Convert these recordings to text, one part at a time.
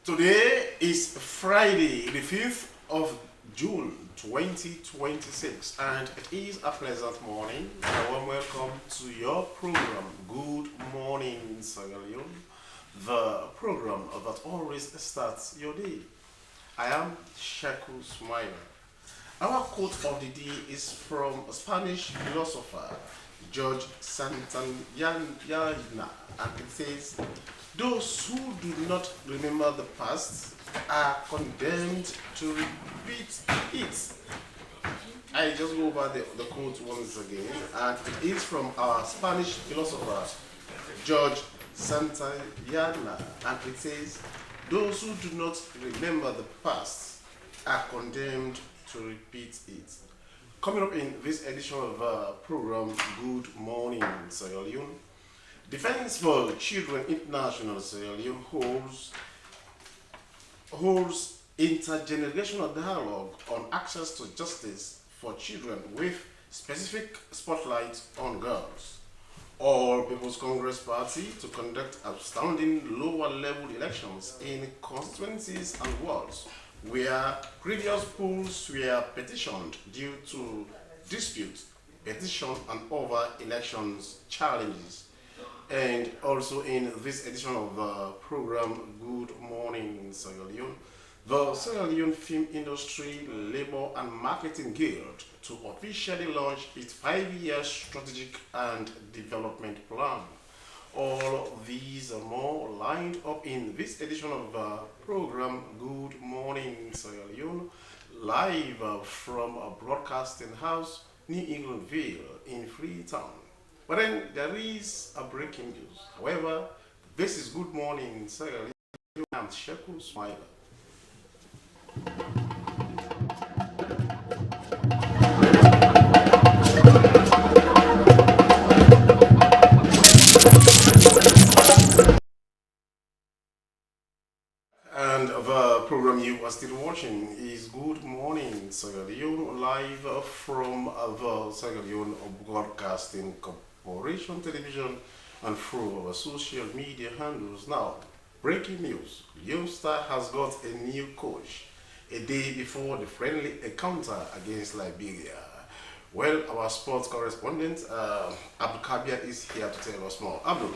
Today is Friday, the 5th of June 2026, and it is a pleasant morning. A warm welcome to your program, Good Morning Sierra Leone, the program that always starts your day. I am Shaku Smiler. Our quote of the day is from Spanish philosopher George Santayana, and it says, "Those who do not remember the past are condemned to repeat it." I just go over the quote once again, and it is from our Spanish philosopher George Santayana, and it says, "Those who do not remember the past are condemned to repeat it." Coming up in this edition of our program, Good Morning Sierra Leone, Defense for Children International Sierra Leone holds intergenerational dialogue on access to justice for children with specific spotlight on girls. All People's Congress Party to conduct outstanding lower level elections in constituencies and wards where previous polls were petitioned due to dispute, petition and over elections challenges. And also in this edition of the program Good Morning Sierra Leone, the Sierra Leone Film Industry Labor and Marketing Guild to officially launch its 5-year strategic and development plan. All these and more lined up in this edition of the program Good Morning Sierra Leone, live from a broadcasting house, New Englandville in Freetown. But then there is a breaking news. However, this is Good Morning Sierra Leone. I'm Sheku Smiler. And the program you are still watching is Good Morning Sierra Leone, live from the Sierra Leone Broadcasting Corporation Television and through our social media handles. Now, breaking news: Leone Star has got a new coach a day before the friendly encounter against Liberia. Well, our sports correspondent Abdul Kabir is here to tell us more. Abdul,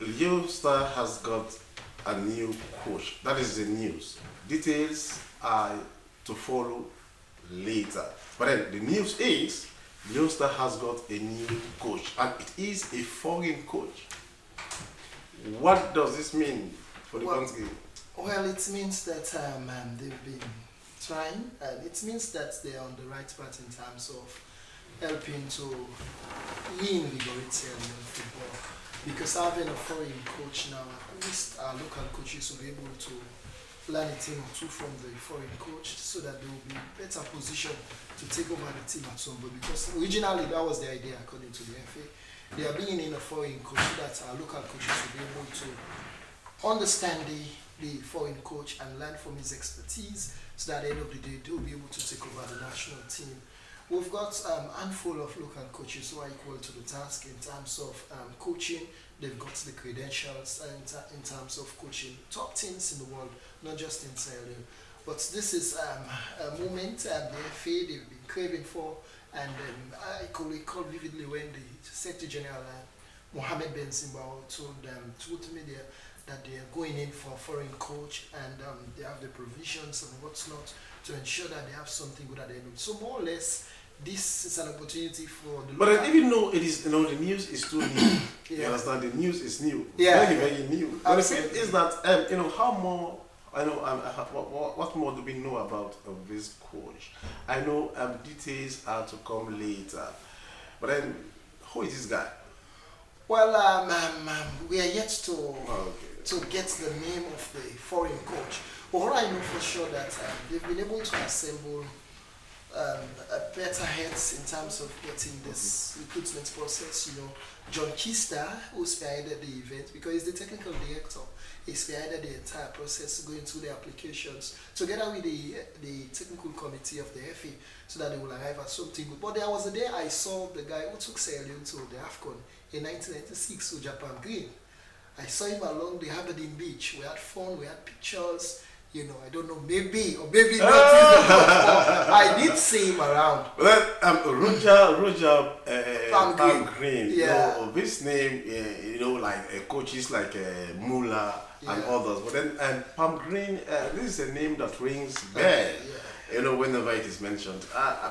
Leone Star has got a new coach. That is the news. Details are to follow later. But then the news is Leone Star has got a new coach, and it is a foreign coach. What does this mean for the country? Well, it means that they've been trying, and it means that they're on the right path in terms of helping to reinvigorate Sierra Leone football. Because having a foreign coach now, at least our local coaches will be able to learn a thing or two from the foreign coach so that they will be better positioned to take over the team at some point. Because originally that was the idea according to the FA. They are bringing in a foreign coach so that our local coaches will be able to understand the foreign coach and learn from his expertise so that at the end of the day they will be able to take over the national team. We've got a handful of local coaches who are equal to the task in terms of coaching. They've got the credentials in terms of coaching top teams in the world, not just in Sierra Leone. But this is a moment the FA they've been craving for, and I could recall vividly when the Secretary General Mohammed Ben Zimbao told the media that they are going in for a foreign coach, and they have the provisions and what's not to ensure that they have something good at the end. So more or less, this is an opportunity for the. But even though it is, the news is too new. You understand? The news is new. Yeah, very new. But the thing is that how more. I know. What more do we know about this coach? I know details are to come later. But then, who is this guy? Well, we are yet to get the name of the foreign coach. But what I know for sure that they've been able to assemble better heads in terms of getting this recruitment process. John Kista, who spearheaded the event, because he's the technical director, he spearheaded the entire process, going through the applications, together with the technical committee of the FA, so that they will arrive at something good. But there was a day I saw the guy who took Sierra Leone to the AFCON in 1996 with Japan Green. I saw him along the Aberdeen beach. We had fun, we had pictures. I don't know, maybe or maybe not. I did see him around. Well, Roger Palm Green. Yeah. This name, like coaches like Mula and others. But then Palm Green, this is a name that rings bell. Whenever it is mentioned.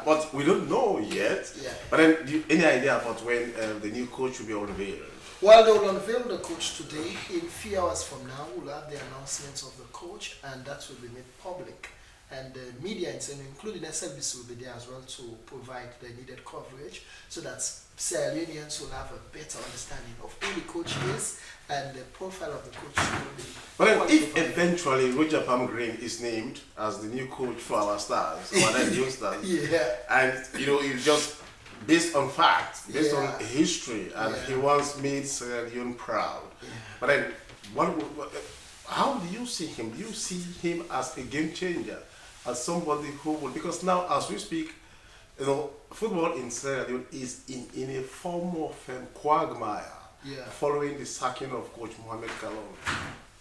But we don't know yet. Yeah. But then, any idea about when the new coach will be unveiled? Well, they will unveil the coach today. In a few hours from now, we'll have the announcements of the coach, and that will be made public. And the media, including SLBC, will be there as well to provide the needed coverage, so that Sierra Leoneans will have a better understanding of who the coach is and the profile of the coach will be. But then if eventually Roger Palm Green is named as the new coach for our stars, our new stars, and it's just based on facts, based on history, and he once made Sierra Leone proud. But then, how do you see him? Do you see him as a game changer, as somebody who will? Because now, as we speak, football in Sierra Leone is in a form of quagmire, following the sacking of Coach Mohamed Kalon.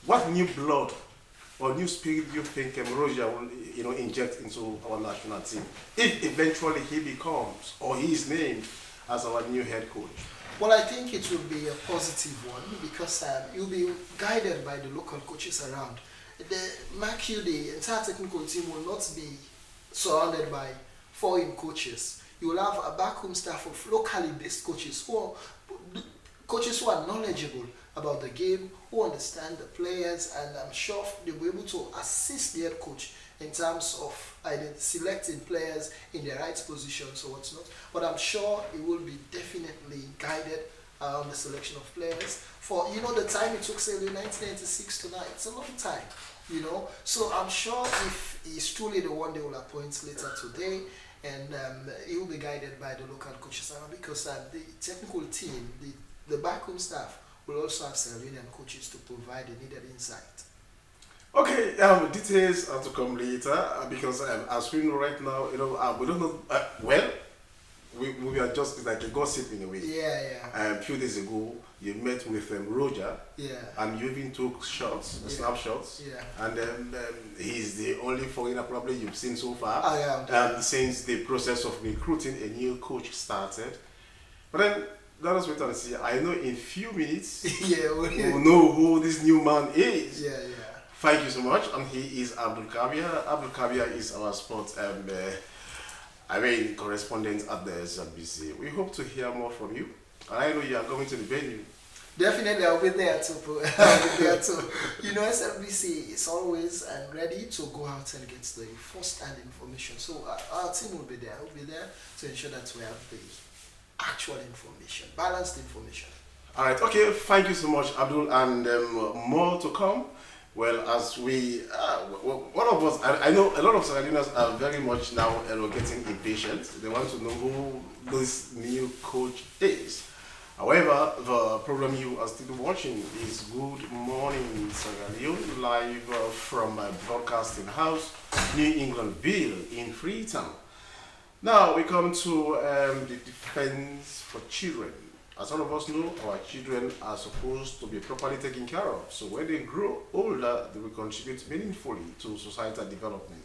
What new blood or new spirit do you think Roger will inject into our national team if eventually he becomes or he is named as our new head coach? Well, I think it will be a positive one, because you'll be guided by the local coaches around. The entire technical team will not be surrounded by foreign coaches. You will have a backroom staff of locally based coaches who are knowledgeable about the game, who understand the players, and I'm sure they'll be able to assist the head coach in terms of selecting players in the right positions or what's not. But I'm sure he will be definitely guided on the selection of players. For the time it took, say, 1996 to now, it's a long time. So I'm sure if he's truly the one they will appoint later today, and he will be guided by the local coaches around, because the technical team, the backroom staff, will also have Sierra Leonean coaches to provide the needed insight. Okay, details are to come later, because as we know right now, we don't know. We are just like a gossip in a way. A few days ago, you met with Roger, and you even took snapshots, and he's the only foreigner probably you've seen so far, since the process of recruiting a new coach started. But then, let us wait and see. I know in few minutes, we'll know who this new man is. Thank you so much. And he is Abdul Kabir. Abdul Kabir is our sports correspondent at the SLBC. We hope to hear more from you. And I know you are going to the venue. Definitely, I'll be there too. I'll be there too. SLBC is always ready to go out and get the first-hand information. So our team will be there. We'll be there to ensure that we have the actual information, balanced information. All right. Okay. Thank you so much, Abdul, and more to come. Well, as we, one of us, I know a lot of Sierra Leoneans are very much now getting impatient. They want to know who this new coach is. However, the program you are still watching is Good Morning Sierra Leone, live from my broadcasting house, New Englandville in Freetown. Now we come to the defense for children. As all of us know, our children are supposed to be properly taken care of. So when they grow older, they will contribute meaningfully to societal development.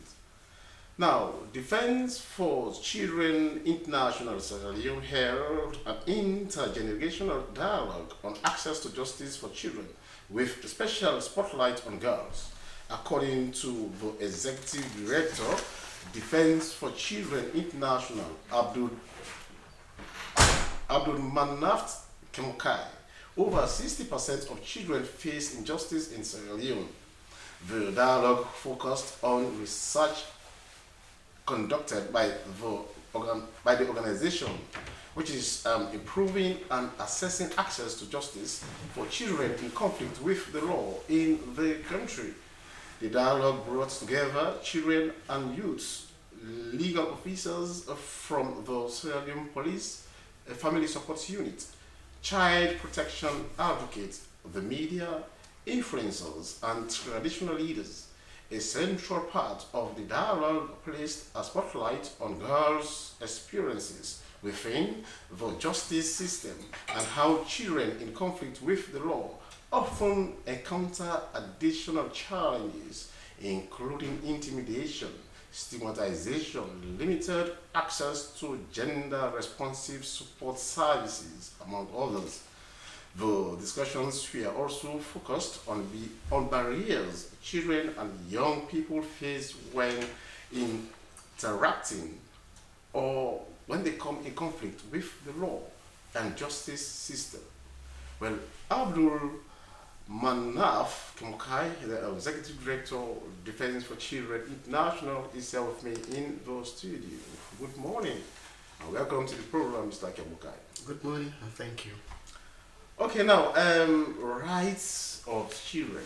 Now, Defense for Children International Sierra Leone held an intergenerational dialogue on access to justice for children with a special spotlight on girls. According to the Executive Director, Defense for Children International, Abdul Manaft Kemokai, over 60% of children face injustice in Sierra Leone. The dialogue focused on research conducted by the organization, which is improving and assessing access to justice for children in conflict with the law in the country. The dialogue brought together children and youths legal officers from the Sierra Leone Police, a family support unit, child protection advocates, the media, influencers, and traditional leaders. A central part of the dialogue placed a spotlight on girls' experiences within the justice system and how children in conflict with the law often encounter additional challenges, including intimidation, stigmatization, limited access to gender responsive support services, among others. The discussions were also focused on barriers children and young people face when interacting or when they come in conflict with the law and justice system. Well, Abdul Manaf Kemokai, the Executive Director of Defense for Children International, is here with me in the studio. Good morning and welcome to the program, Mr. Kemokai. Good morning and thank you. Okay, now, rights of children,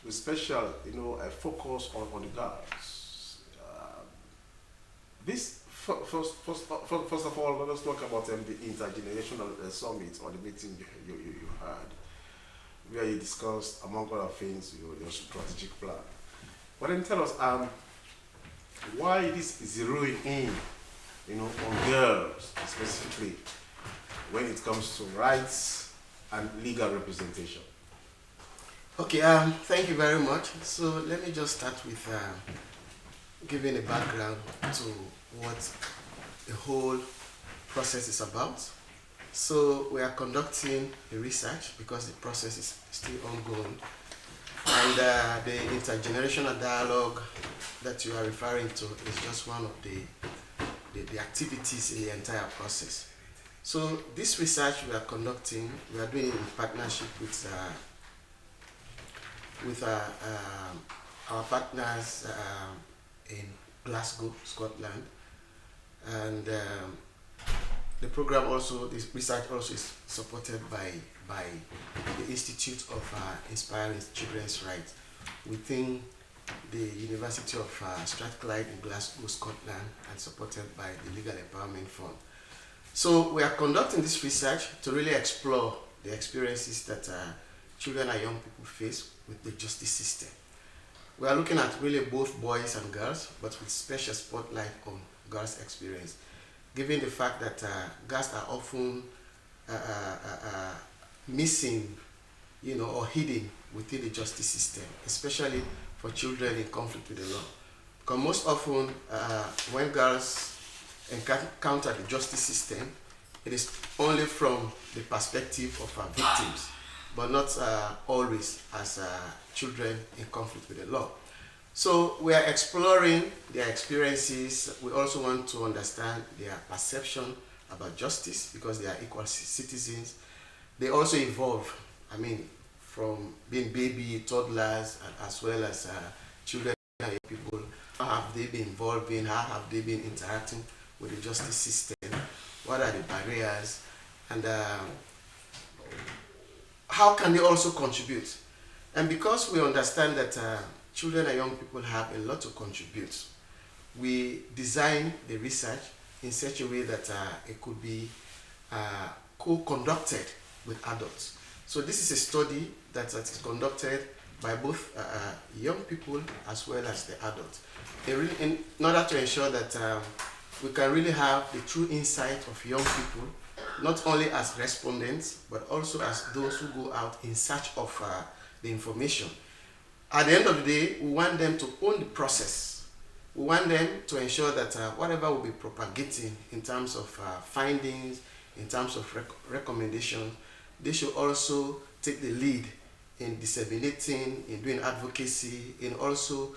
with special, a focus on the girls. First of all, let us talk about the intergenerational summit or the meeting you had, where you discussed, among other things, your strategic plan. But then tell us, why this zeroing in, on girls specifically when it comes to rights and legal representation? Okay, thank you very much. So let me just start with giving a background to what the whole process is about. So we are conducting a research because the process is still ongoing. And the intergenerational dialogue that you are referring to is just one of the activities in the entire process. So this research we are conducting, we are doing it in partnership with our partners in Glasgow, Scotland, and the program also, this research also is supported by the Institute of Inspiring Children's Rights within the University of Strathclyde in Glasgow, Scotland, and supported by the Legal Empowerment Fund. So we are conducting this research to really explore the experiences that children and young people face with the justice system. We are looking at really both boys and girls, but with special spotlight on girls' experience, given the fact that girls are often missing, or hidden within the justice system, especially for children in conflict with the law. Because most often, when girls encounter the justice system, it is only from the perspective of victims, but not always as children in conflict with the law. So we are exploring their experiences. We also want to understand their perception about justice because they are equal citizens. They also evolve, from being baby, toddlers, as well as children and young people. How have they been evolving? How have they been interacting with the justice system? What are the barriers? And how can they also contribute? And because we understand that children and young people have a lot to contribute, we design the research in such a way that it could be co-conducted with adults. So this is a study that is conducted by both young people as well as the adults, in order to ensure that we can really have the true insight of young people, not only as respondents, but also as those who go out in search of the information. At the end of the day, we want them to own the process. We want them to ensure that whatever we'll be propagating in terms of findings, in terms of recommendations, they should also take the lead in disseminating, in doing advocacy, in also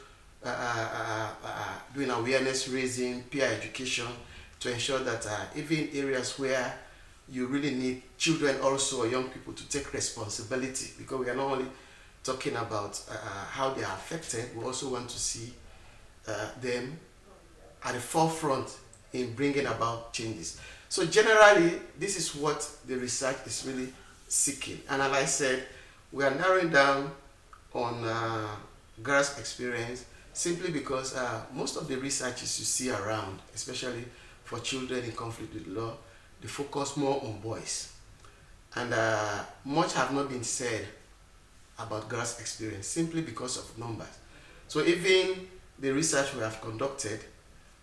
doing awareness raising, peer education, to ensure that even areas where you really need children also or young people to take responsibility, because we are not only talking about how they are affected, we also want to see them at the forefront in bringing about changes. So generally, this is what the research is really seeking. And as I said, we are narrowing down on girls' experience simply because most of the researches you see around, especially for children in conflict with law, they focus more on boys. And much have not been said about girls' experience simply because of numbers. So even the research we have conducted,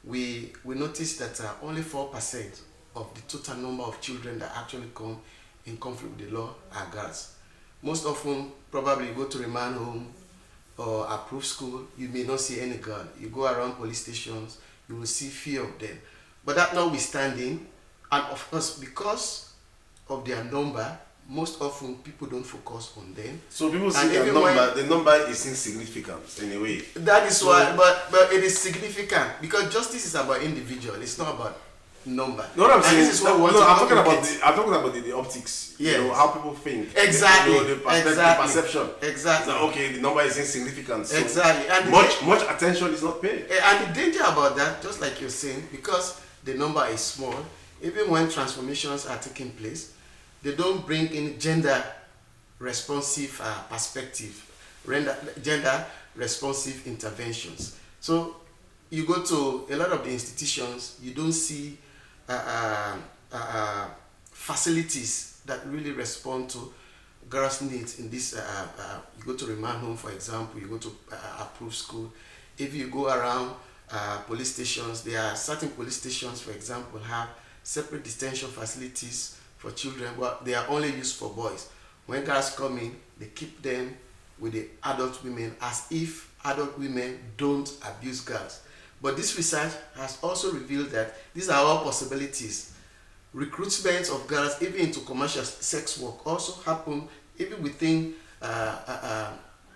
we noticed that only 4% of the total number of children that actually come in conflict with the law are girls. Most often, probably you go to remand home or approved school, you may not see any girl. You go around police stations, you will see few of them. But that notwithstanding, and of course, because of their number, most often people don't focus on them. So people see And the even number, the number is insignificant in a way. That is why, but it is significant because justice is about individual. It's not about number. No, what I'm And saying this is, is what we want no, to I'm talking about complicate. the, I'm talking about the optics. Yes. You know, how people think. Exactly. You know, the perspective, Exactly. the perception. Exactly. It's like, okay, the number is insignificant. So Exactly. And much attention is not paid. And the danger about that, just like you're saying, because the number is small, even when transformations are taking place, they don't bring in gender responsive perspective, gender responsive interventions. So you go to a lot of the institutions, you don't see facilities that really respond to girls' needs in this. You go to remand home, for example, you go to approved school. If you go around police stations, there are certain police stations, for example, have separate detention facilities for children, but they are only used for boys. When girls come in, they keep them with the adult women as if adult women don't abuse girls. But this research has also revealed that these are all possibilities. Recruitment of girls even into commercial sex work also happen even within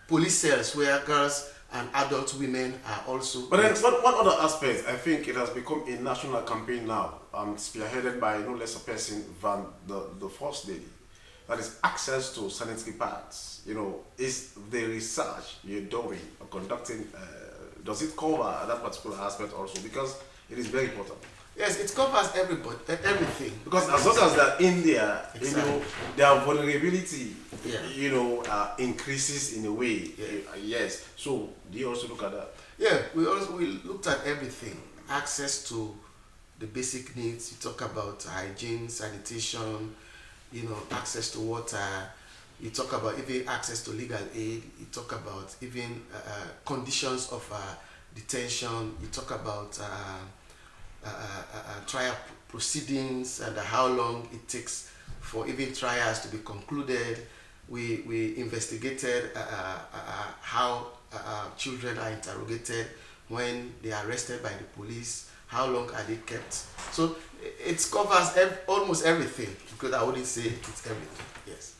police cells where girls and adult women are also. But then one other aspect, I think it has become a national campaign now, spearheaded by no less a person than the First Lady. That is access to sanitary pads. You know, is the research you're doing or conducting, does it cover that particular aspect also? Because it is very important. Yes, it covers everybody, everything. Because as long as they're in there, Exactly. you know, their vulnerability, Yeah. you know, increases in a way. Yeah. Yes. So do you also look at that? Yeah, we looked at everything. Access to the basic needs. You talk about hygiene, sanitation, you know, access to water. You talk about even access to legal aid. You talk about even conditions of detention. You talk about trial proceedings and how long it takes for even trials to be concluded. We investigated how children are interrogated when they are arrested by the police. How long are they kept? So it covers almost everything, because I wouldn't say it's everything. Yes.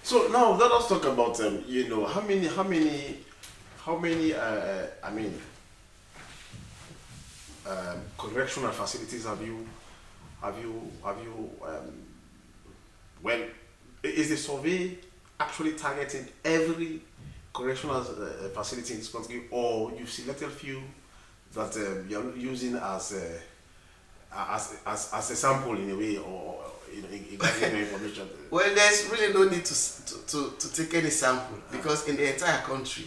So now let us talk about you know, how many correctional facilities have you when is the survey actually targeting every correctional facility in this country, or you've selected few that you're using as a sample in a way, or you know, in gathering information? Well, there's really no need to take any sample, because in the entire country,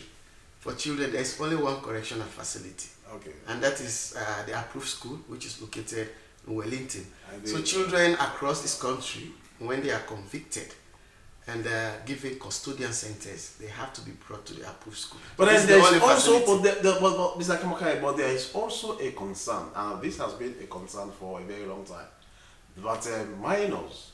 for children, there's only one correctional facility. Okay. And that is the approved school, which is located in Wellington. And So children across this country, when they are convicted and given custodian centers, they have to be brought to the approved school. But This then is the there's only also, facility. but Mr. Kimokai, but there is also a concern, and this has been a concern for a very long time, that minors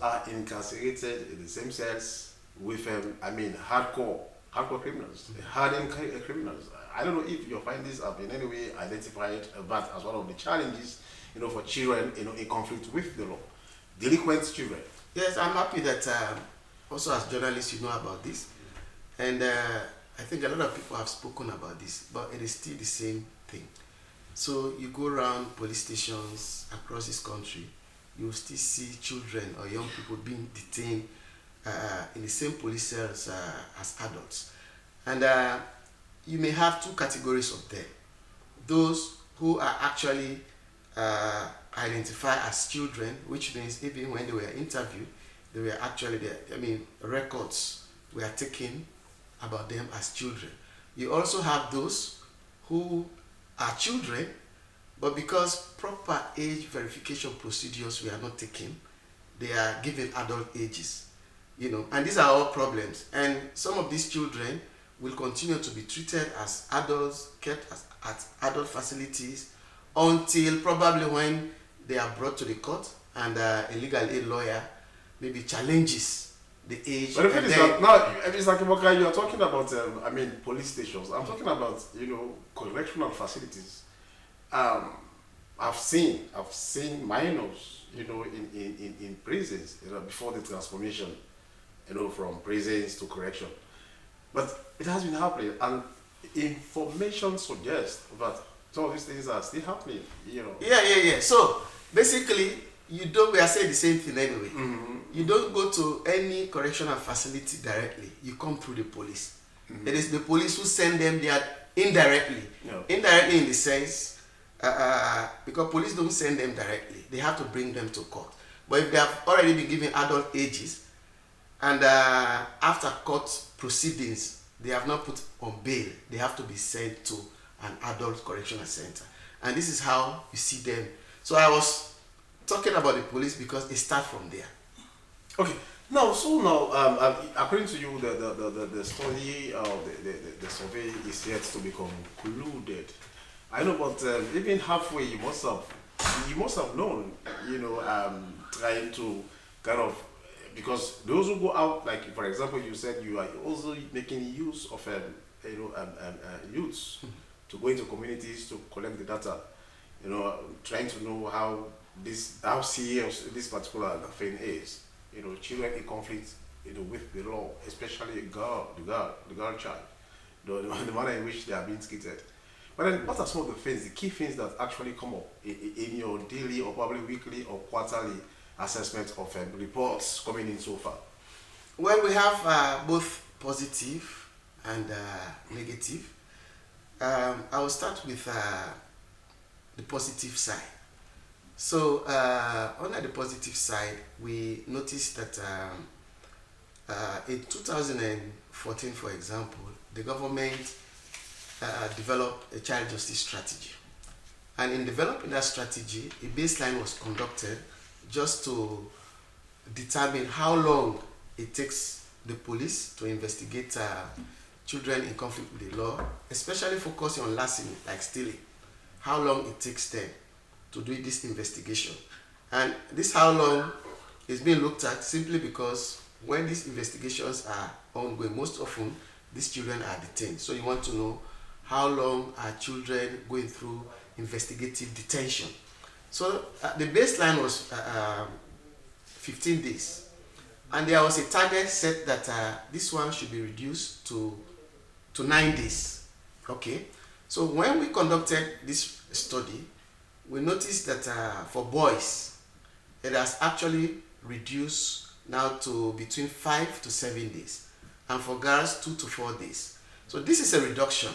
are incarcerated in the same cells with, hardcore criminals, hardened criminals. I don't know if your findings have in any way identified that as one of the challenges, you know, for children, you know, in conflict with the law, delinquent children. Yes, I'm happy that also as journalists you know about this. And I think a lot of people have spoken about this, but it is still the same thing. So you go around police stations across this country, you will still see children or young people being detained in the same police cells as adults. And you may have two categories of them. Those who are actually identified as children, which means even when they were interviewed, they were actually there. I mean, records were taken about them as children. You also have those who are children, but because proper age verification procedures were not taken, they are given adult ages, and these are all problems. And some of these children will continue to be treated as adults, kept at adult facilities until probably when they are brought to the court and a legal aid lawyer maybe challenges the age. But the thing is that now, Mr. Kiboka, you are talking about, police stations. I'm talking about, correctional facilities. I've seen minors, in prisons, before the transformation, from prisons to correction. But it has been happening, and information suggests that some of these things are still happening, Yeah. So basically, we are saying the same thing anyway. You don't go to any correctional facility directly. You come through the police. It is the police who send them there indirectly. Yeah. Indirectly in the sense, because police don't send them directly. They have to bring them to court. But if they have already been given adult ages, and after court proceedings, they have not put on bail, they have to be sent to an adult correctional center. And this is how you see them. So I was talking about the police because it starts from there. Okay. Now, according to you, the study or the survey is yet to be concluded. I know, but even halfway, you must have known, trying to kind of, because those who go out, like for example, you said you are also making use of youths to go into communities to collect the data, trying to know how serious this particular thing is. Children in conflict, with the law, especially the girl child, the manner in which they are being treated. But then, what are some of the key things that actually come up in your daily or probably weekly or quarterly assessment of reports coming in so far? Well, we have both positive and negative. I will start with the positive side. So, on the positive side, we noticed that in 2014, for example, the government developed a child justice strategy. And in developing that strategy, a baseline was conducted just to determine how long it takes the police to investigate children in conflict with the law, especially focusing on larceny, like stealing, how long it takes them to do this investigation. And this how long is being looked at simply because when these investigations are ongoing, most often these children are detained. So you want to know how long are children going through investigative detention. So the baseline was 15 days. And there was a target set that this one should be reduced to 9 days. Okay. So when we conducted this study, we noticed that for boys, it has actually reduced now to between 5 to 7 days, and for girls 2 to 4 days. So this is a reduction.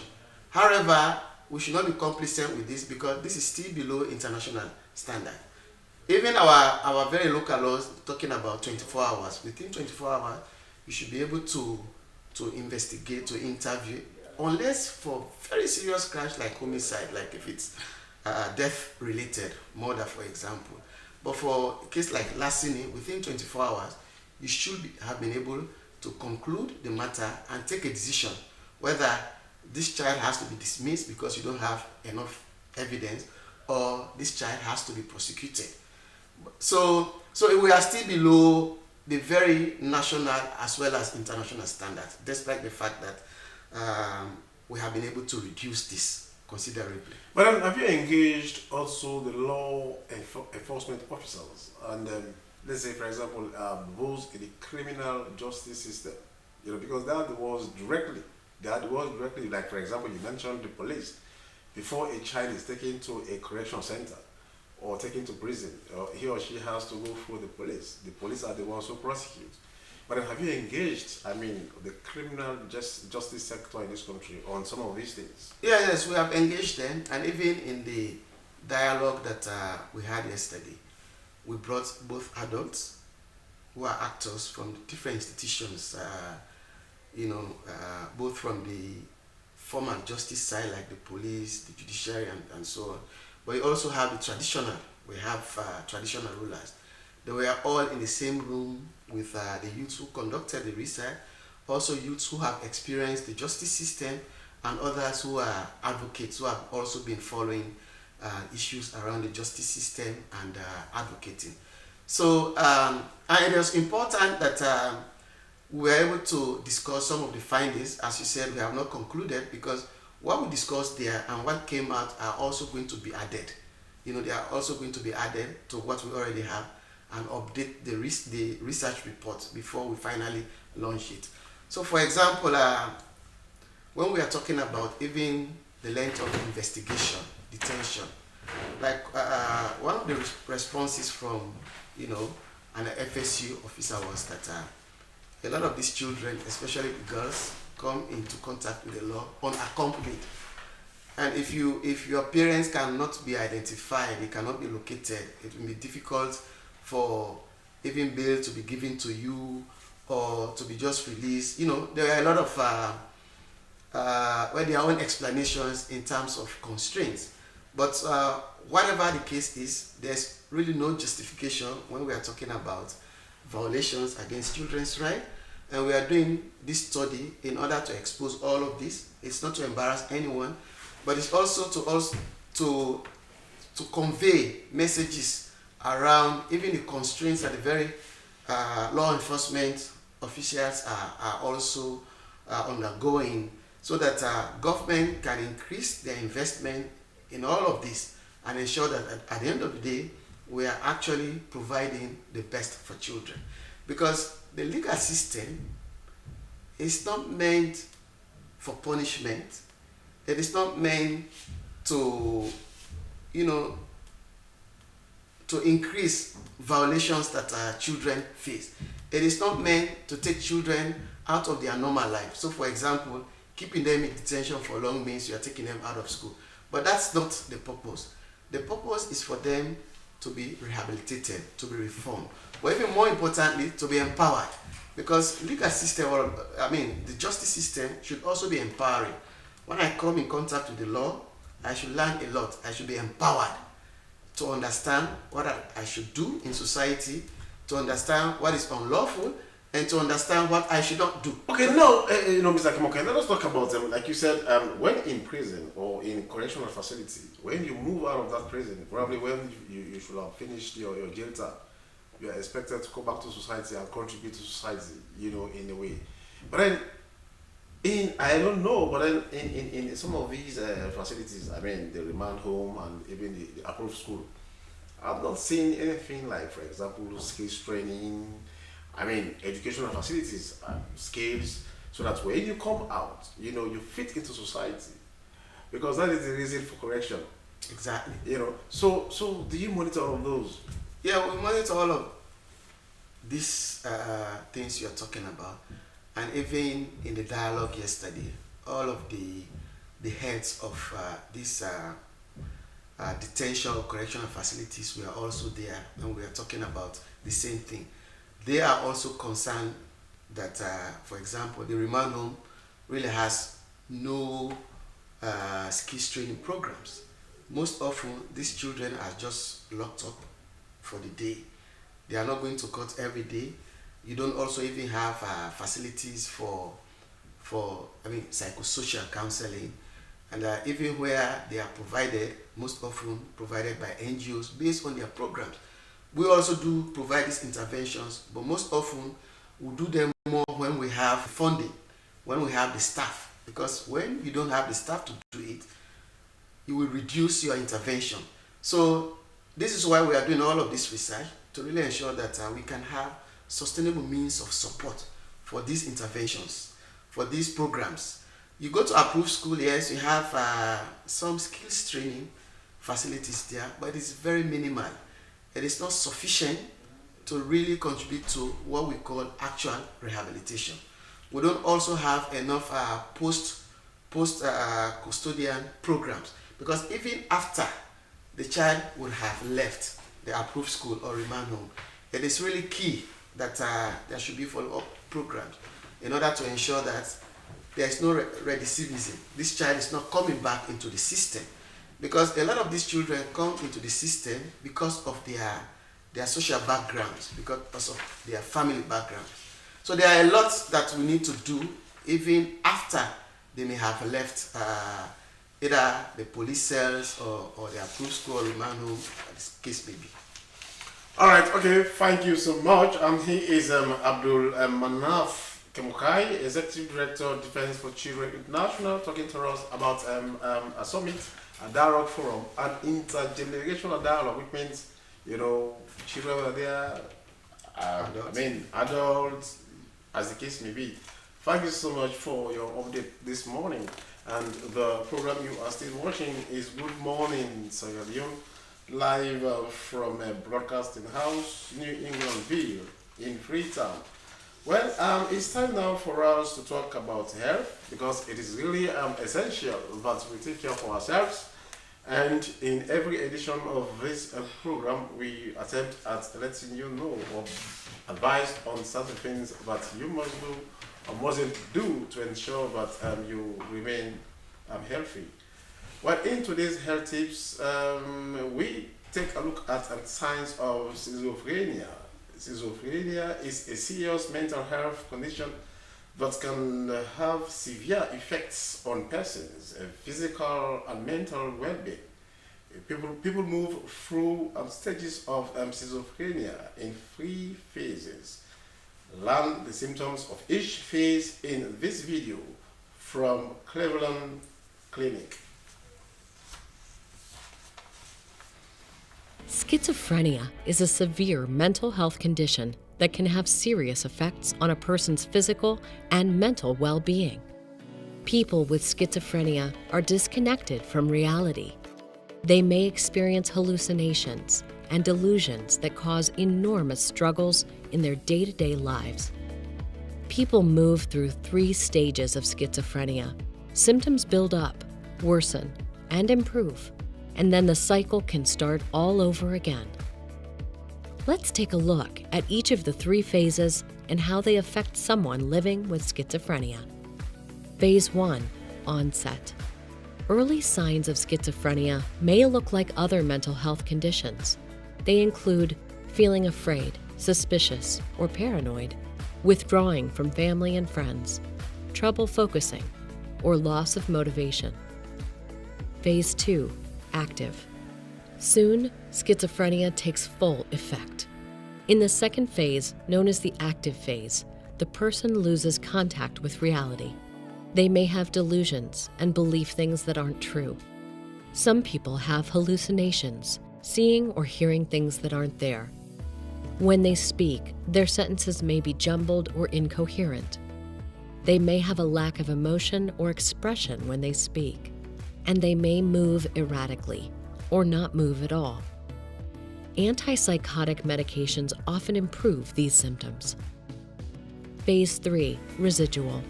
However, we should not be complacent with this because this is still below international standard. Even our very local laws talking about 24 hours. Within 24 hours, you should be able to investigate, to interview, unless for very serious crimes like homicide, like if it's death related, murder for example. But for a case like larceny, within 24 hours, you should have been able to conclude the matter and take a decision whether this child has to be dismissed because you don't have enough evidence, or this child has to be prosecuted. So we are still below the very national as well as international standards, despite the fact that we have been able to reduce this considerably. But have you engaged also the law enforcement officers and let's say, for example, those in the criminal justice system, because they are the ones directly, like for example, you mentioned the police. Before a child is taken to a correction center or taken to prison, he or she has to go through the police. The police are the ones who prosecute. But have you engaged, the criminal justice sector in this country on some of these things? Yes, we have engaged them, and even in the dialogue that we had yesterday, we brought both adults who are actors from different institutions, both from the formal justice side like the police, the judiciary, and so on. But you also have the traditional. We have traditional rulers. They were all in the same room with the youths who conducted the research, also youths who have experienced the justice system, and others who are advocates who have also been following issues around the justice system and advocating. So and it was important that we were able to discuss some of the findings. As you said, we have not concluded because what we discussed there and what came out are also going to be added. You know, they are also going to be added to what we already have and update the research report before we finally launch it. So for example, when we are talking about even the length of investigation, detention, like one of the responses from, you know, an FSU officer was that a lot of these children, especially girls, come into contact with the law unaccompanied. And if your parents cannot be identified, they cannot be located, it will be difficult for even bail to be given to you or to be just released. You know, there are a lot of their own explanations in terms of constraints. But whatever the case is, there's really no justification when we are talking about violations against children's rights. And we are doing this study in order to expose all of this. It's not to embarrass anyone, but it's also to convey messages around even the constraints that the very law enforcement officials are also undergoing, so that government can increase their investment in all of this and ensure that at the end of the day we are actually providing the best for children. Because the legal system is not meant for punishment. It is not meant to, you know, to increase violations that children face. It is not meant to take children out of their normal life. So for example, keeping them in detention for long means you are taking them out of school. But that's not the purpose. The purpose is for them to be rehabilitated, to be reformed, but even more importantly, to be empowered. Because legal system, or the justice system should also be empowering. When I come in contact with the law, I should learn a lot. I should be empowered to understand what I should do in society, to understand what is unlawful, and to understand what I should not do. Okay, now, Mr. Kimoke, let us talk about them. Like you said, when in prison or in correctional facility, when you move out of that prison, probably when you should have finished your jail term, you are expected to go back to society and contribute to society, in a way. But then, I don't know, but then in some of these facilities, the remand home and even the approved school, I've not seen anything like, for example, skills training, educational facilities, skills, so that when you come out, you fit into society. Because that is the reason for correction. Exactly. So do you monitor all of those? Yeah, we monitor all of these things you're talking about. And even in the dialogue yesterday, all of the heads of these detention or correctional facilities were also there, and we are talking about the same thing. They are also concerned that, for example, the remand home really has no skills training programs. Most often, these children are just locked up for the day. They are not going to court every day. You don't also even have facilities for psychosocial counseling, and even where they are provided, most often provided by NGOs based on their programs. We also do provide these interventions, but most often we do them more when we have funding, when we have the staff. Because when you don't have the staff to do it, you will reduce your intervention. So this is why we are doing all of this research, to really ensure that we can have sustainable means of support for these interventions, for these programs. You go to approved school, yes, you have some skills training facilities there, but it's very minimal. It is not sufficient to really contribute to what we call actual rehabilitation. We don't also have enough post custodian programs, because even after the child would have left the approved school or remand home, it is really key that there should be follow-up programs in order to ensure that there is no recidivism. This child is not coming back into the system, because a lot of these children come into the system because of their social backgrounds, because of their family backgrounds. So there are a lot that we need to do even after they may have left either the police cells or the approved school or remand home, as the case may be. All right, okay, thank you so much. He is Abdul Manaf Kemukai, Executive Director of Defense for Children International, talking to us about a summit, a dialogue forum, an intergenerational dialogue, which means, children are there, adults, as the case may be. Thank you so much for your update this morning. And the program you are still watching is Good Morning Sierra Leone, live from a broadcasting house, New Englandville, in Freetown. Well, it's time now for us to talk about health, because it is really essential that we take care of ourselves. And in every edition of this program, we attempt at letting you know or advise on certain things that you must do or mustn't do to ensure that you remain healthy. Well, in today's health tips, we take a look at signs of schizophrenia. Schizophrenia is a serious mental health condition that can have severe effects on persons' physical and mental well-being. People move through stages of schizophrenia in 3 phases. Learn the symptoms of each phase in this video from Cleveland Clinic. Schizophrenia is a severe mental health condition that can have serious effects on a person's physical and mental well-being. People with schizophrenia are disconnected from reality. They may experience hallucinations and delusions that cause enormous struggles in their day-to-day lives. People move through 3 stages of schizophrenia. Symptoms build up, worsen, and improve, and then the cycle can start all over again. Let's take a look at each of the 3 phases and how they affect someone living with schizophrenia. Phase 1, onset. Early signs of schizophrenia may look like other mental health conditions. They include feeling afraid, suspicious, or paranoid, withdrawing from family and friends, trouble focusing, or loss of motivation. Phase 2, active. Soon, schizophrenia takes full effect. In the second phase, known as the active phase, the person loses contact with reality. They may have delusions and believe things that aren't true. Some people have hallucinations, seeing or hearing things that aren't there. When they speak, their sentences may be jumbled or incoherent. They may have a lack of emotion or expression when they speak, and they may move erratically or not move at all. Antipsychotic medications often improve these symptoms. Phase 3, residual.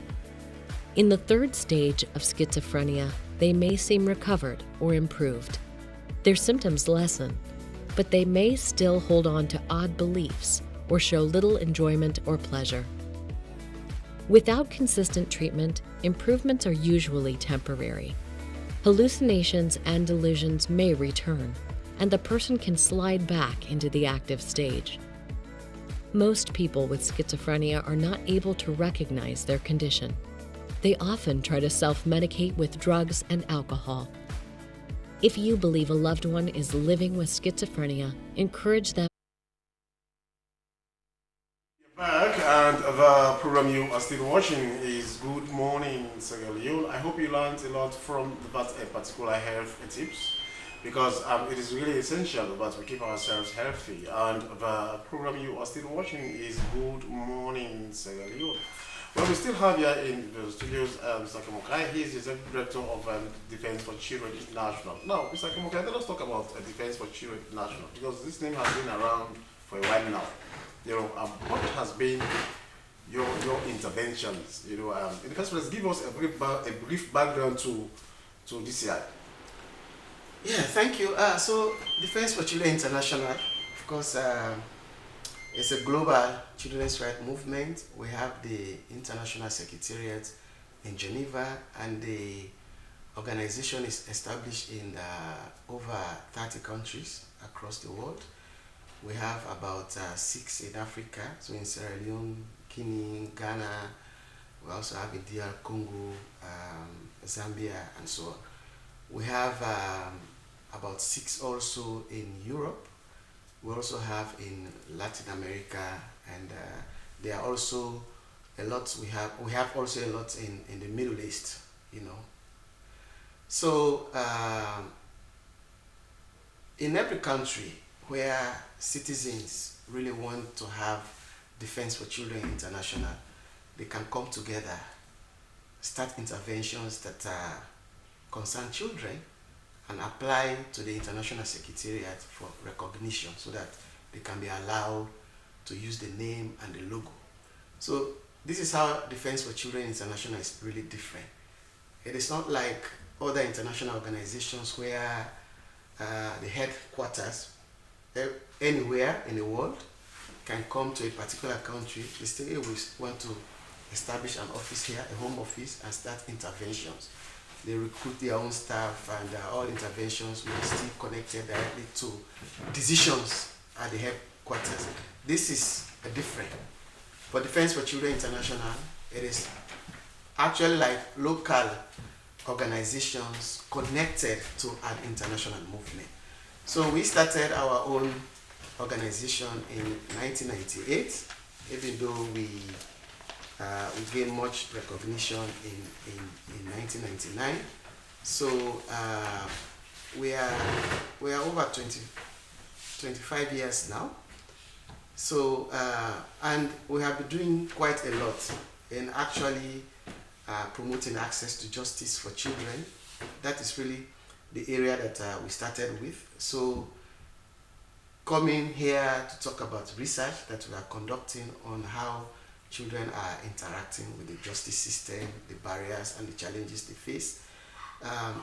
In the 3rd stage of schizophrenia, they may seem recovered or improved. Their symptoms lessen, but they may still hold on to odd beliefs or show little enjoyment or pleasure. Without consistent treatment, improvements are usually temporary. Hallucinations and delusions may return, and the person can slide back into the active stage. Most people with schizophrenia are not able to recognize their condition. They often try to self-medicate with drugs and alcohol. If you believe a loved one is living with schizophrenia, encourage them. Back, and the program you are still watching is Good Morning Sierra Leone. I hope you learned a lot from that particular health tips, because it is really essential that we keep ourselves healthy. And the program you are still watching is Good Morning Sierra Leone. Well, we still have here in the studios Mr. Kemukai. He is the Executive Director of Defense for Children International. Now, Mr. Kemukai, let us talk about Defense for Children International, because this name has been around for a while now. What has been your interventions? In the first place, give us a brief background to DCI. Yeah, thank you. So, Defense for Children International, of course, it's a global children's rights movement. We have the International Secretariat in Geneva, and the organization is established in over 30 countries across the world. We have about 6 in Africa, so in Sierra Leone, Guinea, Ghana. We also have in DR Congo, Zambia, and so on. We have about 6 also in Europe. We also have in Latin America, and there are also a lot. We have also a lot in the Middle East, you know. So in every country where citizens really want to have Defense for Children International, they can come together, start interventions that concern children, and apply to the International Secretariat for recognition so that they can be allowed to use the name and the logo. So this is how Defense for Children International is really different. It is not like other international organizations where the headquarters anywhere in the world can come to a particular country. They say, hey, we want to establish an office here, a home office, and start interventions. They recruit their own staff, and all interventions will be still connected directly to decisions at the headquarters. This is different. For Defense for Children International, it is actually like local organizations connected to an international movement. So we started our own organization in 1998, even though we gained much recognition in 1999. So we are over 25 years now. So and we have been doing quite a lot in actually promoting access to justice for children. That is really the area that we started with. So coming here to talk about research that we are conducting on how children are interacting with the justice system, the barriers and the challenges they face.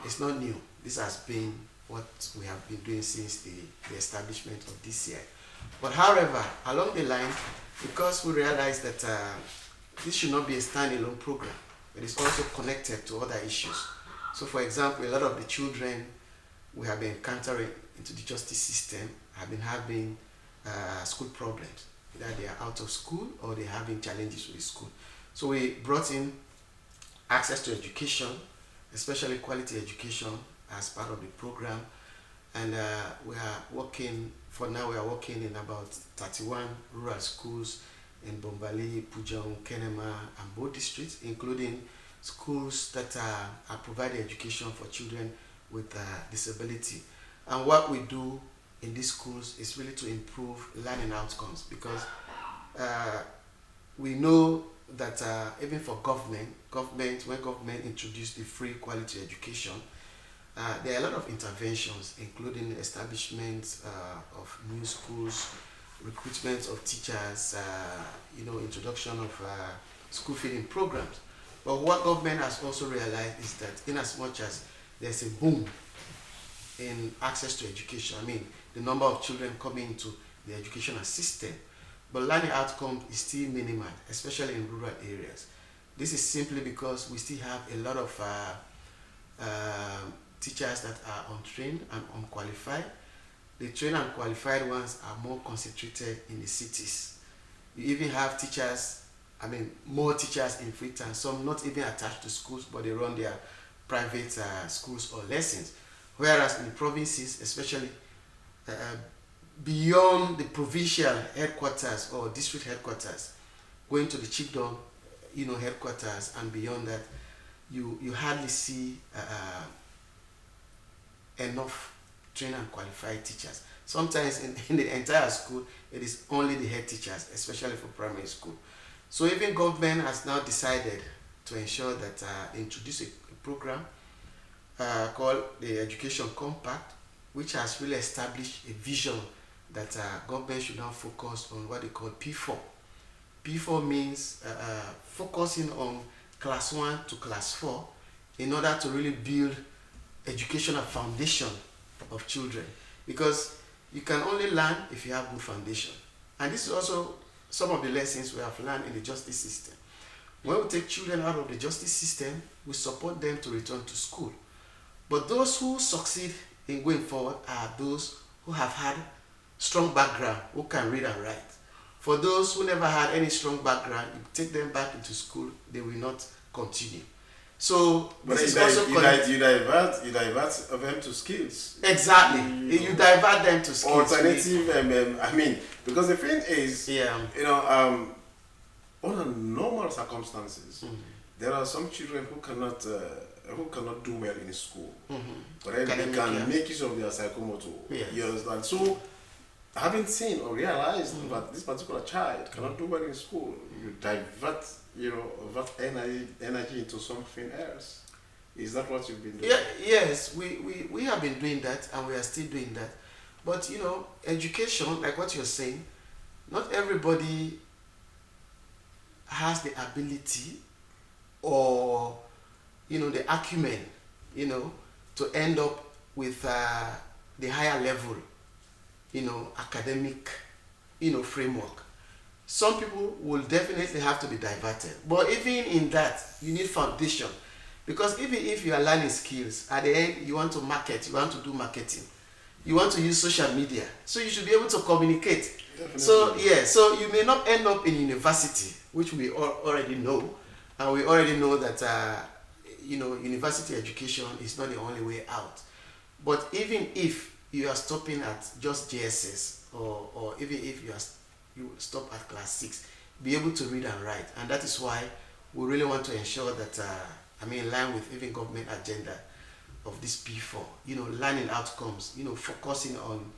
It's not new. This has been what we have been doing since the establishment of this year. But however, along the line, because we realized that this should not be a standalone program, it is also connected to other issues. So for example, a lot of the children we have been encountering into the justice system have been having school problems. Either they are out of school or they're having challenges with the school. So we brought in access to education, especially quality education, as part of the program. And we are working in about 31 rural schools in Bombali, Pujong, Kenema, and Bo districts, including schools that are providing education for children with disability. And what we do in these schools is really to improve learning outcomes, because we know that even for when government introduced the free quality education, there are a lot of interventions, including establishment of new schools, recruitment of teachers, introduction of school feeding programs. But what government has also realized is that in as much as there's a boom in access to education, I mean, the number of children coming into the educational system, but learning outcome is still minimal, especially in rural areas. This is simply because we still have a lot of teachers that are untrained and unqualified. The trained and qualified ones are more concentrated in the cities. You even have more teachers in Freetown, some not even attached to schools, but they run their private schools or lessons. Whereas in the provinces, especially beyond the provincial headquarters or district headquarters, going to the chiefdom, headquarters and beyond that, you hardly see enough trained and qualified teachers. Sometimes in the entire school, it is only the head teachers, especially for primary school. So even government has now decided to ensure that they introduce a program called the Education Compact, which has really established a vision that government should now focus on what they call P4. P4 means focusing on class 1 to class 4 in order to really build educational foundation of children, because you can only learn if you have good foundation. And this is also some of the lessons we have learned in the justice system. When we take children out of the justice system, we support them to return to school. But those who succeed in going forward are those who have had strong background, who can read and write. For those who never had any strong background, you take them back into school, they will not continue. So But this is you, also you divert them to skills. exactly. You divert them to skills. Alternative, I mean, because the thing is, Yeah. you know, under normal circumstances, there are some children who cannot do well in school, but then they Academic, can yeah. make use of their psychomotor. Yes. You understand? So, having seen or realized that this particular child cannot do well in school, you divert, that energy into something else. Is that what you've been doing? Yeah, yes, we have been doing that, and we are still doing that. But education, like what you're saying, not everybody has the ability or the acumen, to end up with the higher level, academic, framework. Some people will definitely have to be diverted, but even in that, you need foundation, because even if you are learning skills, at the end you want to market, you want to do marketing, you want to use social media, so you should be able to communicate. Definitely. So you may not end up in university, which we already know, and we already know that university education is not the only way out. But even if you are stopping at just JSS, or even if you stop at class 6, be able to read and write, and that is why we really want to ensure that in line with even government agenda of this P4, learning outcomes, focusing on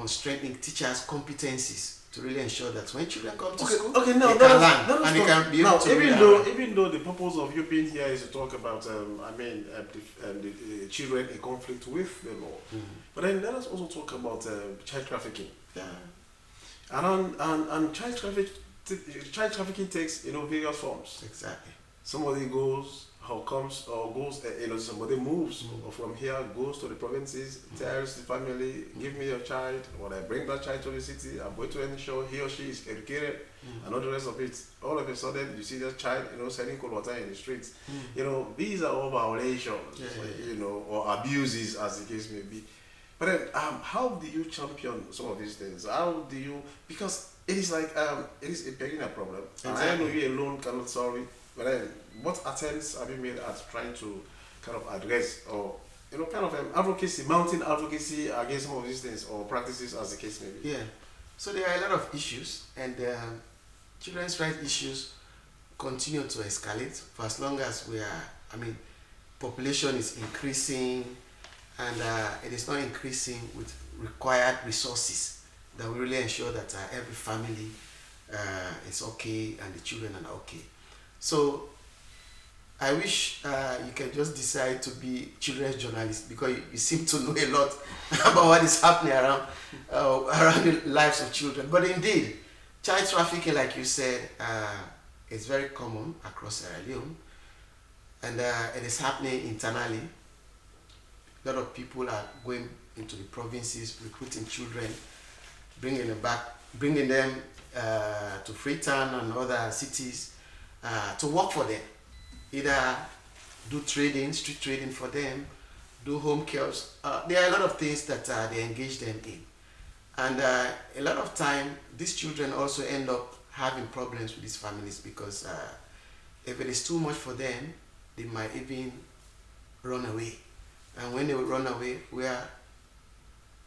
strengthening teachers' competencies to really ensure that when children come to school, they can learn and they can be able to read and write. Even though the purpose of you being here is to talk about, the children in conflict with the law, but then let us also talk about child trafficking. Yeah. And child trafficking takes various forms. Exactly. Somebody goes somebody moves from here, goes to the provinces, tells the family, give me your child, or I bring that child to the city, I'm going to ensure he or she is educated, and all the rest of it. All of a sudden, you see that child, selling cold water in the streets. These are all violations, or abuses, as the case may be. But then, how do you champion some of these things? How do you, because it is like, it is a perennial problem. Exactly. And I know you alone cannot solve it, but then, what attempts have you made at trying to kind of address or, mounting advocacy against some of these things or practices, as the case may be? Yeah. So there are a lot of issues, and children's rights issues continue to escalate for as long as population is increasing, and it is not increasing with required resources that will really ensure that every family is okay and the children are okay. So I wish you can just decide to be children's journalist, because you seem to know a lot about what is happening around the lives of children. But indeed, child trafficking, like you said, is very common across Sierra Leone, and it is happening internally. A lot of people are going into the provinces, recruiting children, bringing them to Freetown and other cities to work for them. Either do trading, street trading for them, do home cares. There are a lot of things that they engage them in. And a lot of time, these children also end up having problems with these families, because if it is too much for them, they might even run away. And when they run away, where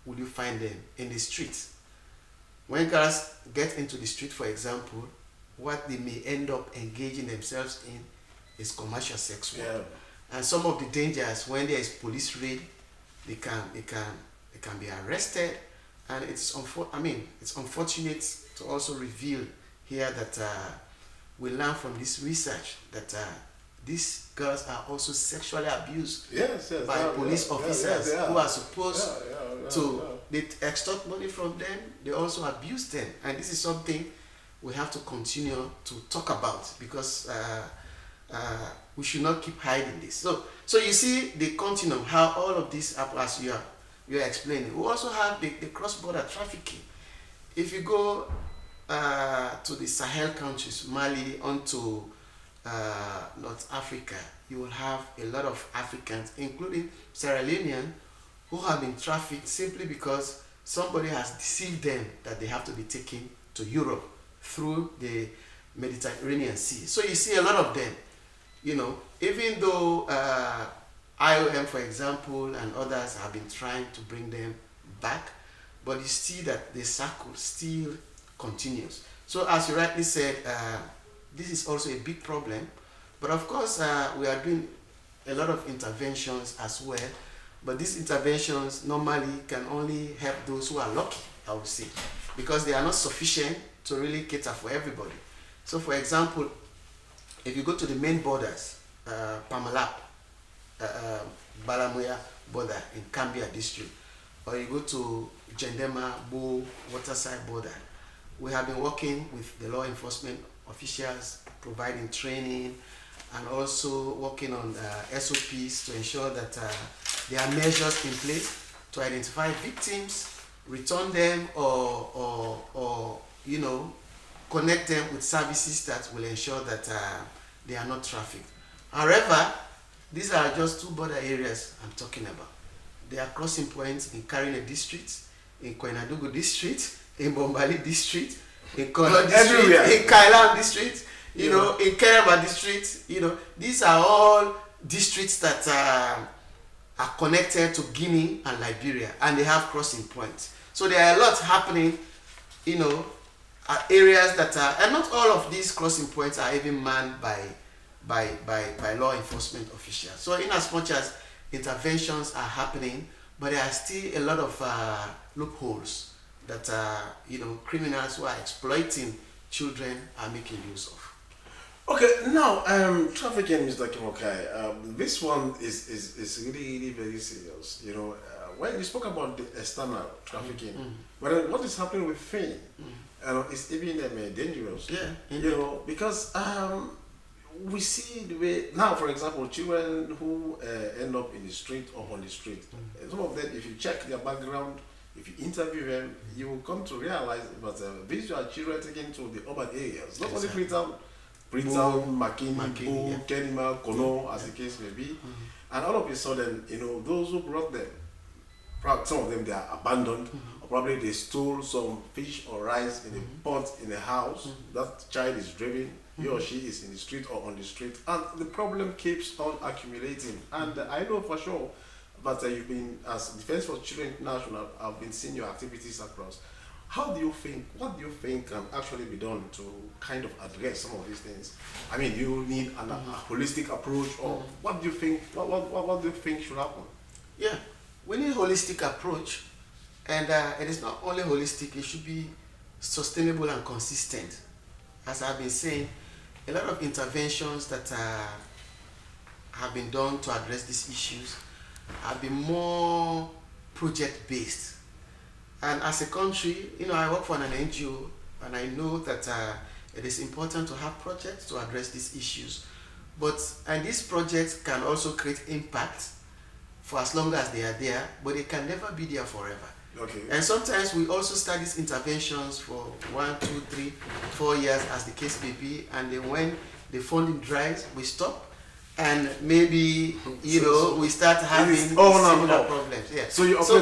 would you find them? In the streets. When girls get into the street, for example, what they may end up engaging themselves in is commercial sex work. Yeah. And some of the dangers, when there is police raid, they can be arrested. And it's unfortunate to also reveal here that we learn from this research that these girls are also sexually abused by police officers who are supposed to they extort money from them. They also abuse them, and this is something we have to continue to talk about, because we should not keep hiding this. So you see the continuum, how all of this happen, as you are explaining. We also have the cross-border trafficking. If you go to the Sahel countries, Mali, onto North Africa, you will have a lot of Africans, including Sierra Leonean, who have been trafficked simply because somebody has deceived them that they have to be taken to Europe through the Mediterranean Sea. So you see a lot of them, even though IOM, for example, and others have been trying to bring them back, but you see that the circle still continues. So as you rightly said, this is also a big problem, but of course we are doing a lot of interventions as well, but these interventions normally can only help those who are lucky, I would say, because they are not sufficient to really cater for everybody. So for example, if you go to the main borders, Pamalap, Balamuya border in Kambia district, or you go to Jendema, Bo, Waterside border, we have been working with the law enforcement officials, providing training, and also working on SOPs to ensure that there are measures in place to identify victims, return them, or connect them with services that will ensure that they are not trafficked. However, these are just two border areas I'm talking about. There are crossing points in Karine district, in Koinadugu district, in Bombali district, in Kono district, in Kailam district, in Kerema district. These are all districts that are connected to Guinea and Liberia, and they have crossing points. So there are a lot happening, areas that are, and not all of these crossing points are even manned by law enforcement officials. So in as much as interventions are happening, but there are still a lot of loopholes that criminals who are exploiting children are making use of. Okay, now trafficking, Mr. Kimokai, this one is really, really very serious. When you spoke about the external trafficking, but what is happening with Fame? It's even dangerous. Yeah, because we see the way now, for example, children who end up in the street or on the street. Some of them, if you check their background, if you interview them, you will come to realize that these are children taken to the urban areas, not only Freetown, Makini, Bo, Kenima, Kono, as the case may be. And all of a sudden, those who brought them, some of them they are abandoned, or probably they stole some fish or rice in a pot in a house. That child is driven, he or she is in the street or on the street, and the problem keeps on accumulating. And I know for sure, but you've been, as Defense for Children International, I've been seeing your activities across. What do you think can actually be done to kind of address some of these things? I mean, you need a holistic approach, or what do you think? What do you think should happen? Yeah, we need a holistic approach, and it is not only holistic; it should be sustainable and consistent. As I've been saying, a lot of interventions that have been done to address these issues have been more project-based. And as a country, I work for an NGO, and I know that it is important to have projects to address these issues. And these projects can also create impact for as long as they are there, but they can never be there forever. Okay. And sometimes we also start these interventions for 1, 2, 3, 4 years, as the case may be, and then when the funding dries, we stop. And maybe we start having similar problems. Yeah. So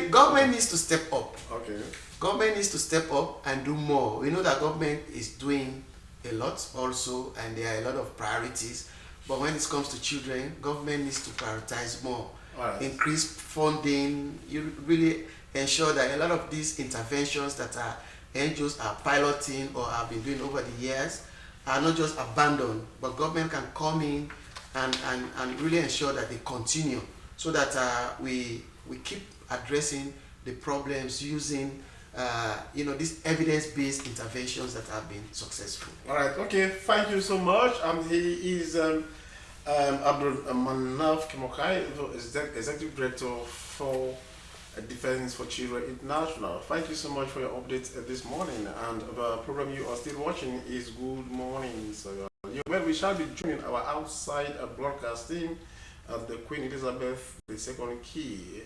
government needs to step up. Okay. Government needs to step up and do more. We know that government is doing a lot also, and there are a lot of priorities. But when it comes to children, government needs to prioritize more. Right. Increase funding. You really ensure that a lot of these interventions that our NGOs are piloting or have been doing over the years are not just abandoned, but government can come in and really ensure that they continue, so that we keep addressing the problems using these evidence-based interventions that have been successful. All right. Okay. Thank you so much. He is Abdul Manaf Kimokai, Executive Director for Defense for Children International. Thank you so much for your updates this morning. And the program you are still watching is Good Morning. So, we shall be joining our outside broadcasting at the Queen Elizabeth II Key,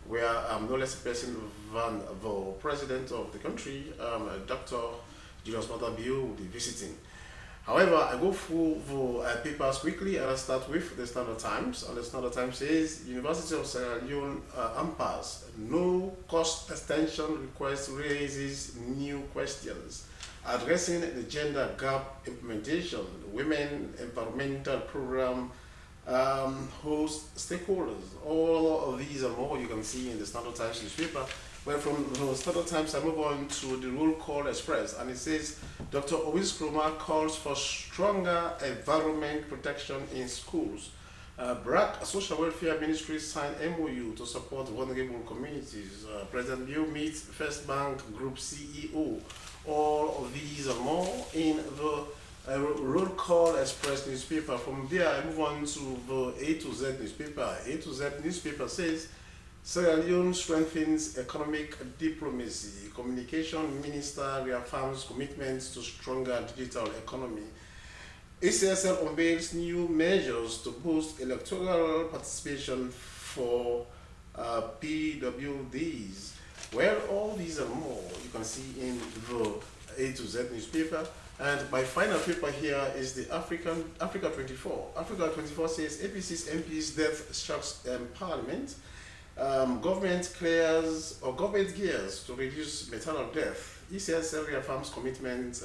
where no less person than the President of the country, Dr. Julius Matabio, will be visiting. However, I go through the papers quickly, and I start with the Standard Times. And the Standard Times says, University of Sierra Leone impasse. No cost extension request raises new questions. Addressing the gender gap implementation, the Women Environmental Program host stakeholders. All of these and more you can see in the Standard Times newspaper. Well, from the Standard Times, I move on to the Roll Call Express, and it says Dr. Owis Kroma calls for stronger environment protection in schools. BRAC, Social Welfare Ministry, signed MOU to support vulnerable communities. President Bill meets First Bank Group CEO. All of these and more in the Roll Call Express newspaper. From there, I move on to the A to Z newspaper. A to Z newspaper says Sierra Leone strengthens economic diplomacy. Communication Minister reaffirms commitments to stronger digital economy. ACSL unveils new measures to boost electoral participation for PWDs. Well, all these and more you can see in the A to Z newspaper. And my final paper here is the Africa 24. Africa 24 says APC's MPs death shocks Parliament. Government gears to reduce maternal death. ECSL reaffirms commitment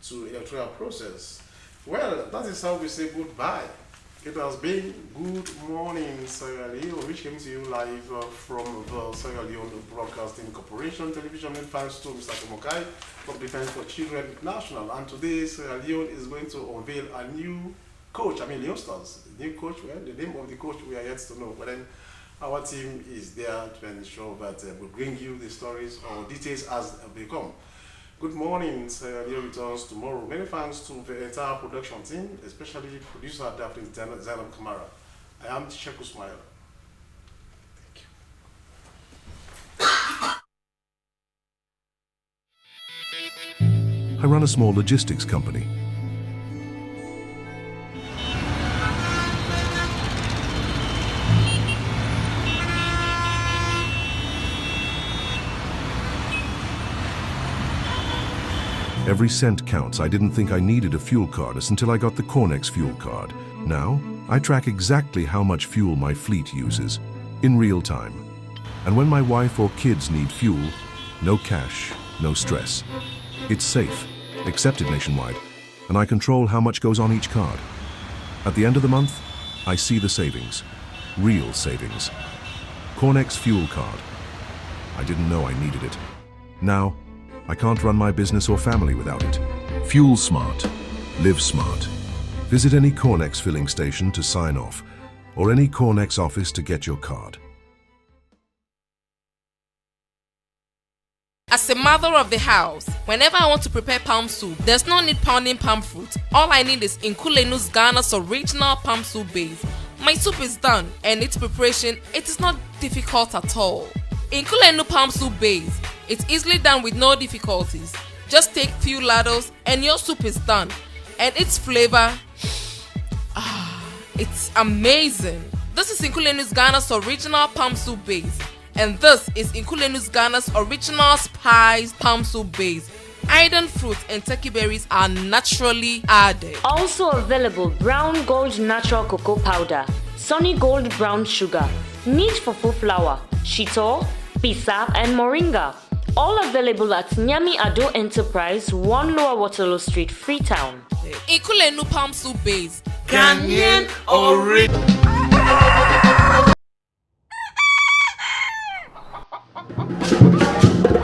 to electoral process. Well, that is how we say goodbye. It has been Good Morning Sierra Leone, which came to you live from the Sierra Leone Broadcasting Corporation television, and thanks to Mr. Komokai from Defense for Children International. And today Sierra Leone is going to unveil a new coach. Leone Stars, new coach. Well, the name of the coach we are yet to know, but then our team is there to ensure that we bring you the stories or details as they come. Good morning, Sierra Leone returns tomorrow. Many thanks to the entire production team, especially producer Daphne Zainab Kamara. I am Sheku Smile. Thank you. I run a small logistics company. Every cent counts. I didn't think I needed a fuel card until I got the Cornex fuel card. Now, I track exactly how much fuel my fleet uses, in real time. And when my wife or kids need fuel, no cash, no stress. It's safe, accepted nationwide, and I control how much goes on each card. At the end of the month, I see the savings, real savings. Cornex fuel card. I didn't know I needed it. Now, I can't run my business or family without it. Fuel smart. Live smart. Visit any Cornex filling station to sign off, or any Cornex office to get your card. As a mother of the house, whenever I want to prepare palm soup, there's no need pounding palm fruit. All I need is Nkulenu's Ghana's original palm soup base. My soup is done, and its preparation, it is not difficult at all. Nkulenu palm soup base. It's easily done with no difficulties. Just take few ladles and your soup is done. And its flavor, it's amazing. This is Nkulenu's Ghana's original palm soup base. And this is Nkulenu's Ghana's original spiced palm soup base. Iron fruit and turkey berries are naturally added. Also available Brown Gold Natural Cocoa Powder, Sunny Gold Brown Sugar, Neat Fufu Flour, Shito, Pisa and Moringa. All available at Nyami Ado Enterprise, 1 Lower Waterloo Street, Freetown. Nkulenu palm soup base. Ghanaian origin.